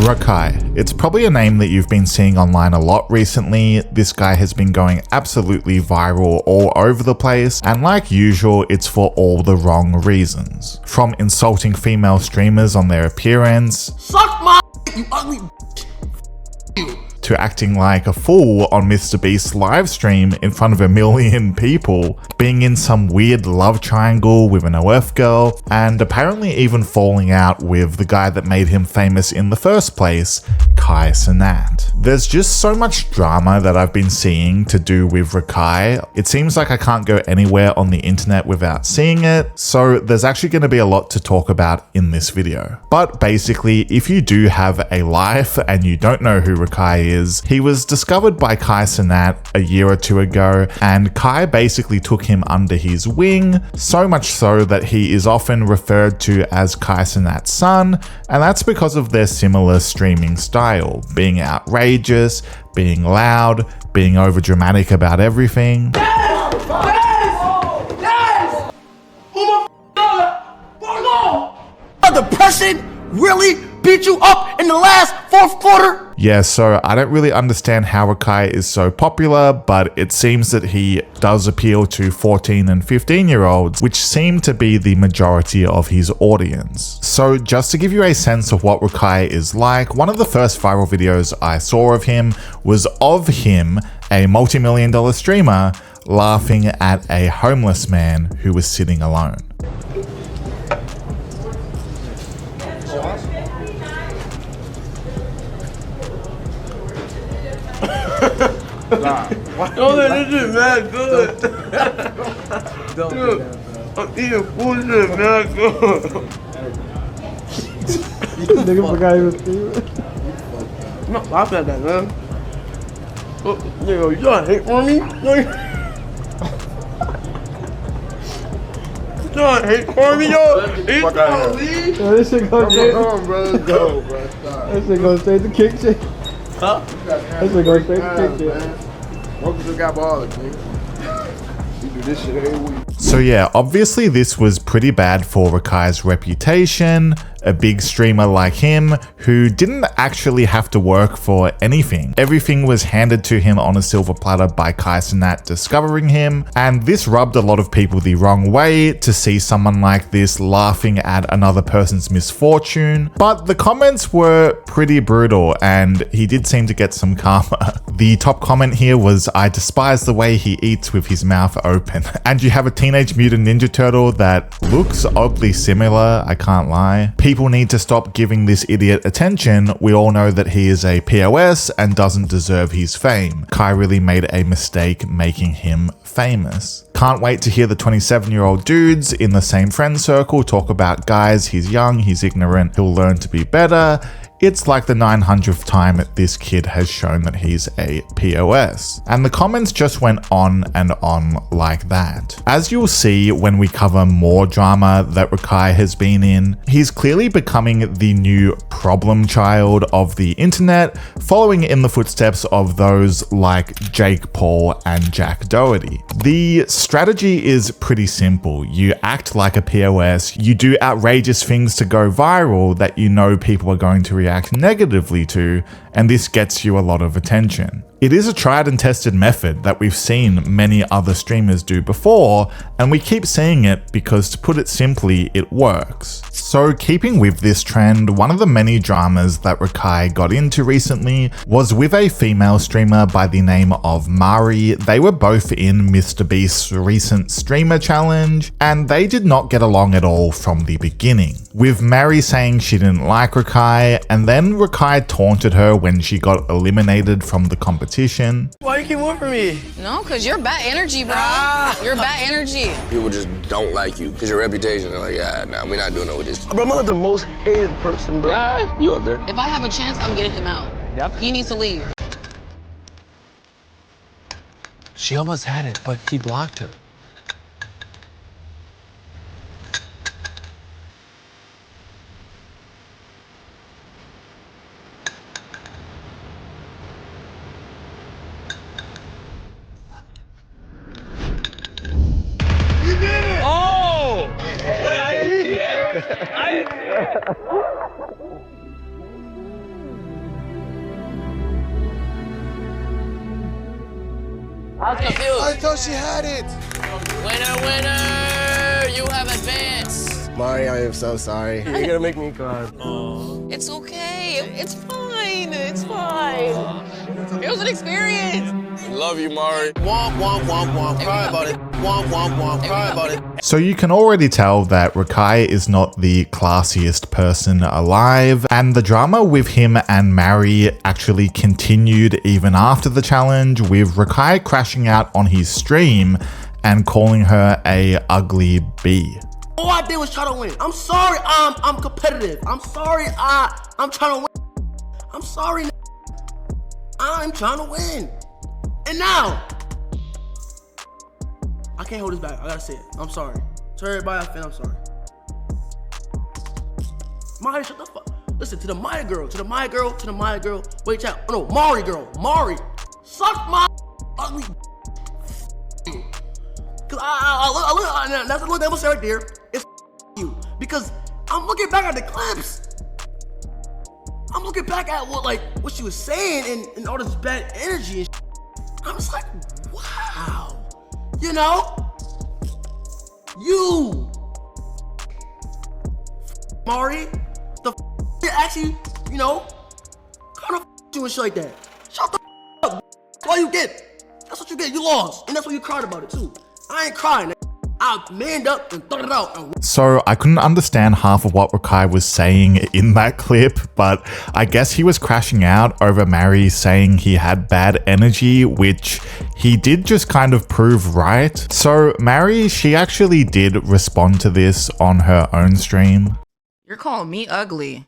RaKai. It's probably a name that you've been seeing online a lot recently. This guy has been going absolutely viral all over the place, and like usual, it's for all the wrong reasons. From insulting female streamers on their appearance, suck my you ugly you, to acting like a fool on MrBeast's live stream in front of 1 million people, being in some weird love triangle with an OF girl, and apparently even falling out with the guy that made him famous in the first place, Kai Cenat. There's just so much drama that I've been seeing to do with RaKai. It seems like I can't go anywhere on the internet without seeing it, so there's actually going to be a lot to talk about in this video. But basically, if you do have a life and you don't know who RaKai is, he was discovered by Kai Cenat a year or two ago, and Kai basically took him under his wing, so much so that he is often referred to as Kai Cenat's son, and that's because of their similar streaming style, being outrageous, being loud, being overdramatic about everything. The person really beat you up in the last fourth quarter? Yeah, so I don't really understand how RaKai is so popular, but it seems that he does appeal to 14 and 15-year-olds, which seem to be the majority of his audience. So just to give you a sense of what RaKai is like, one of the first viral videos I saw of him was of him, a multi-million-dollar streamer, laughing at a homeless man who was sitting alone. Oh, this is mad good. Dude, I'm eating food, this is mad good. Nigga forgot he was stealing. I'm not laughing at that, man. Yo, you trying to hate on me? You trying to hate on me, yo? Yo, this shit go straight. Go, bro. That shit go straight to kick shit. Huh? That shit go straight to kick shit. Just got balls, nigga. You do this shit every week. So yeah, obviously this was pretty bad for RaKai's reputation, a big streamer like him who didn't actually have to work for anything. Everything was handed to him on a silver platter by Kai Cenat discovering him, and this rubbed a lot of people the wrong way to see someone like this laughing at another person's misfortune. But the comments were pretty brutal, and he did seem to get some karma. The top comment here was, "I despise the way he eats with his mouth open." And you have a Teenage Mutant Ninja Turtle that looks oddly similar, I can't lie. People need to stop giving this idiot attention. We all know that he is a POS and doesn't deserve his fame. Kai really made a mistake making him famous. Can't wait to hear the 27-year-old dudes in the same friend circle talk about guys, he's young, he's ignorant, he'll learn to be better. It's like the 900th time this kid has shown that he's a POS. And the comments just went on and on like that. As you'll see when we cover more drama that RaKai has been in, he's clearly becoming the new problem child of the internet, following in the footsteps of those like Jake Paul and Jack Doherty. The strategy is pretty simple. You act like a POS, you do outrageous things to go viral that you know people are going to react negatively to, and this gets you a lot of attention. It is a tried and tested method that we've seen many other streamers do before, and we keep seeing it because, to put it simply, it works. So keeping with this trend, one of the many dramas that RaKai got into recently was with a female streamer by the name of Mari. They were both in MrBeast's recent streamer challenge, and they did not get along at all from the beginning. With Mari saying she didn't like RaKai, and then RaKai taunted her when she got eliminated from the competition. Why you keep working me? No, because you're bad energy, bro. You're bad energy. People just don't like you because your reputation. They're like, yeah, nah, we're not doing no with this. Bro, I'm not the most hated person, bro. You up there? If I have a chance, I'm getting him out. Yep. He needs to leave. She almost had it, but he blocked her. I was confused. I thought she had it. Winner, winner! You have advanced. Mari, I am so sorry. You're gonna make me cry. It's okay. It's fine. It's fine. It was an experience. Love you, Mari. Womp, womp, womp, womp. Cry about it. Womp, womp, womp. Cry about it. So you can already tell that RaKai is not the classiest person alive, and the drama with him and Mari actually continued even after the challenge, with RaKai crashing out on his stream and calling her a ugly bee. All I did was try to win. I'm sorry, I'm competitive. I'm sorry, I'm trying to win. I'm sorry, I'm trying to win. And now, I can't hold this back. I gotta say it. I'm sorry. To everybody I feel, I'm sorry. Mari, shut the fuck. Listen, to the Maya girl, to the Maya girl, to the Maya girl. Wait, chat. Oh no, Mari girl. Mari. Suck my ugly. Cause I look, that's a little devil right there. It's you. Because I'm looking back at the clips. I'm looking back at what she was saying and all this bad energy and shit. I'm just like, wow. You know? You. Mari, the actually, you know, kind of you and shit like that. Shut the up. That's all you get. That's what you get. You lost. And that's why you cried about it too. I ain't crying. I manned up and thought it out. So I couldn't understand half of what RaKai was saying in that clip, but I guess he was crashing out over Mari saying he had bad energy, which he did just kind of prove right. So Mari, she actually did respond to this on her own stream. You're calling me ugly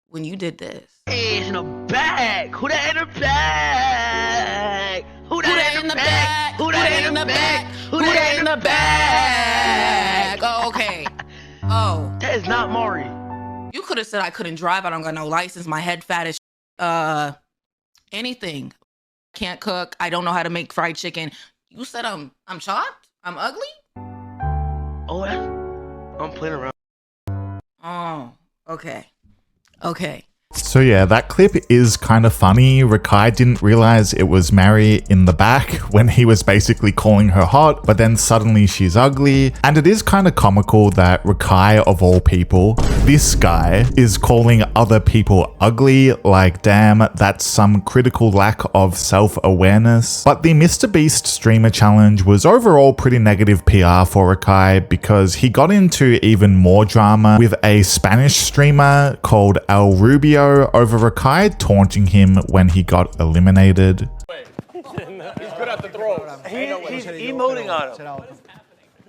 when you did this. It's in the bag. Who that in the bag? Who that in the bag? Who that in the bag? Who that in the bag? Oh, okay. Oh. That is not Mari. You could have said I couldn't drive. I don't got no license. My head fat as anything. Can't cook. I don't know how to make fried chicken. You said I'm chopped? I'm ugly? Oh, I'm playing around. Oh, okay. Okay. So yeah, that clip is kind of funny. RaKai didn't realize it was Mari in the back when he was basically calling her hot, but then suddenly she's ugly. And it is kind of comical that RaKai, of all people, this guy is calling other people ugly. Like, damn, that's some critical lack of self-awareness. But the MrBeast streamer challenge was overall pretty negative PR for RaKai because he got into even more drama with a Spanish streamer called El Rubio over RaKai taunting him when he got eliminated. He's good at the throws. He's emoting on him.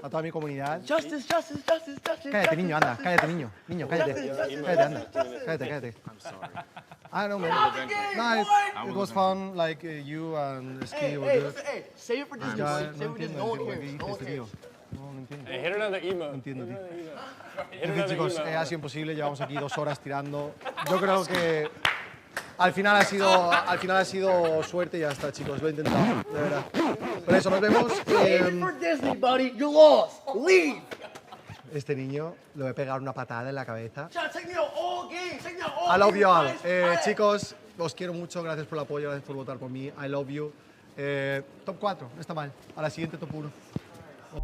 A toda mi comunidad. Justice, justice, justice, justice. Cállate, niño, anda. Cállate, niño. Niño, cállate. Cállate, anda. Cállate, cállate. I'm sorry. I don't know, man. No, it was fun. Like you and Ski were good. Hey, save it for this guy. Save it for this. No one cares. No one cares. No entiendo. Hit another emo. No entiendo, tío. En fin, chicos, ha sido imposible. Llevamos aquí 2 horas tirando. Yo creo que al final ha sido suerte y ya está, chicos. Lo he intentado, de verdad. Por eso nos vemos. Save it for Disney, buddy. You lost. Leave. Este niño le voy a pegar una patada en la cabeza. Take me out all game. Take me out all I love you all. game. Chicos, os quiero mucho. Gracias por el apoyo. Gracias por votar por mí. I love you. Top 4, no está mal. A la siguiente top 1.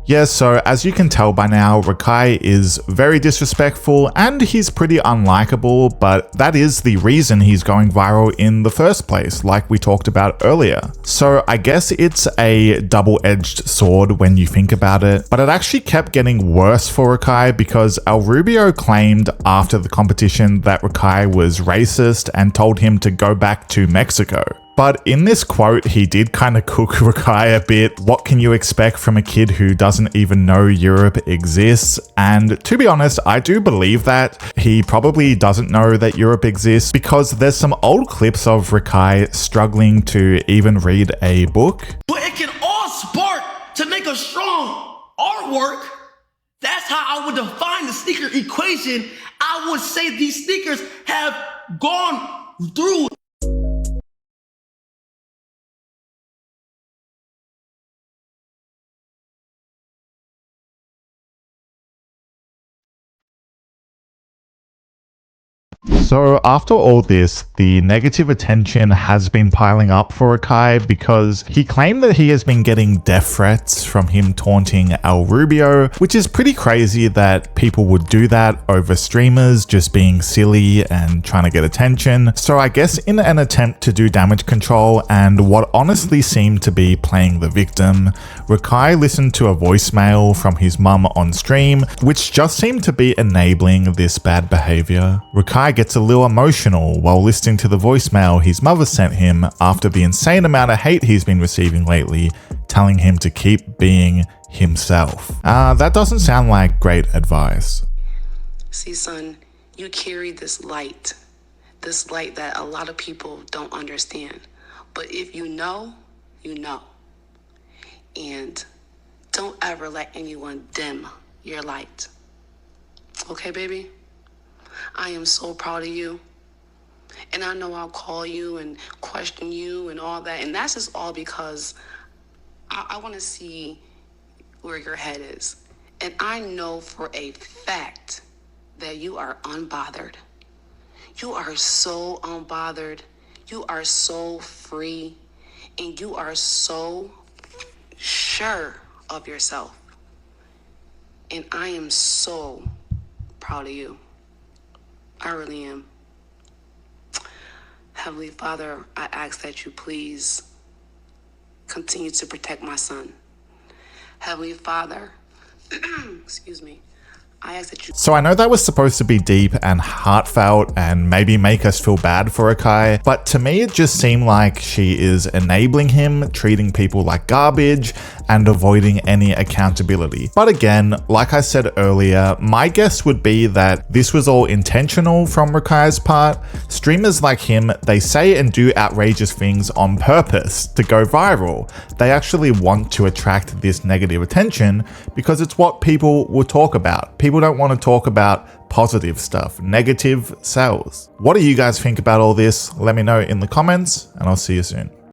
Yeah, so as you can tell by now, RaKai is very disrespectful and he's pretty unlikable, but that is the reason he's going viral in the first place, like we talked about earlier. So I guess it's a double-edged sword when you think about it, but it actually kept getting worse for RaKai because El Rubio claimed after the competition that RaKai was racist and told him to go back to Mexico. But in this quote, he did kind of cook RaKai a bit. What can you expect from a kid who doesn't even know Europe exists? And to be honest, I do believe that. He probably doesn't know that Europe exists because there's some old clips of RaKai struggling to even read a book. But it can all spark to make a strong artwork. That's how I would define the sneaker equation. I would say these sneakers have gone through So after all this, the negative attention has been piling up for RaKai because he claimed that he has been getting death threats from him taunting El Rubio, which is pretty crazy that people would do that over streamers just being silly and trying to get attention. So I guess in an attempt to do damage control and what honestly seemed to be playing the victim, RaKai listened to a voicemail from his mum on stream, which just seemed to be enabling this bad behavior. RaKai gets a little emotional while listening to the voicemail his mother sent him after the insane amount of hate he's been receiving lately, telling him to keep being himself. That doesn't sound like great advice. See, son, you carry this light that a lot of people don't understand. But if you know, you know. And don't ever let anyone dim your light. Okay, baby? I am so proud of you. And I know I'll call you and question you and all that. And that's just all because I want to see where your head is. And I know for a fact that you are unbothered. You are so unbothered. You are so free. And you are so sure of yourself. And I am so proud of you. I really am. Heavenly Father, I ask that you please continue to protect my son. Heavenly Father, excuse me, I ask that you... So I know that was supposed to be deep and heartfelt and maybe make us feel bad for RaKai, but to me it just seemed like she is enabling him, treating people like garbage, and avoiding any accountability. But again, like I said earlier, my guess would be that this was all intentional from RaKai's part. Streamers like him, they say and do outrageous things on purpose to go viral. They actually want to attract this negative attention because it's what people will talk about. People don't want to talk about positive stuff. Negative sells. What do you guys think about all this? Let me know in the comments, and I'll see you soon.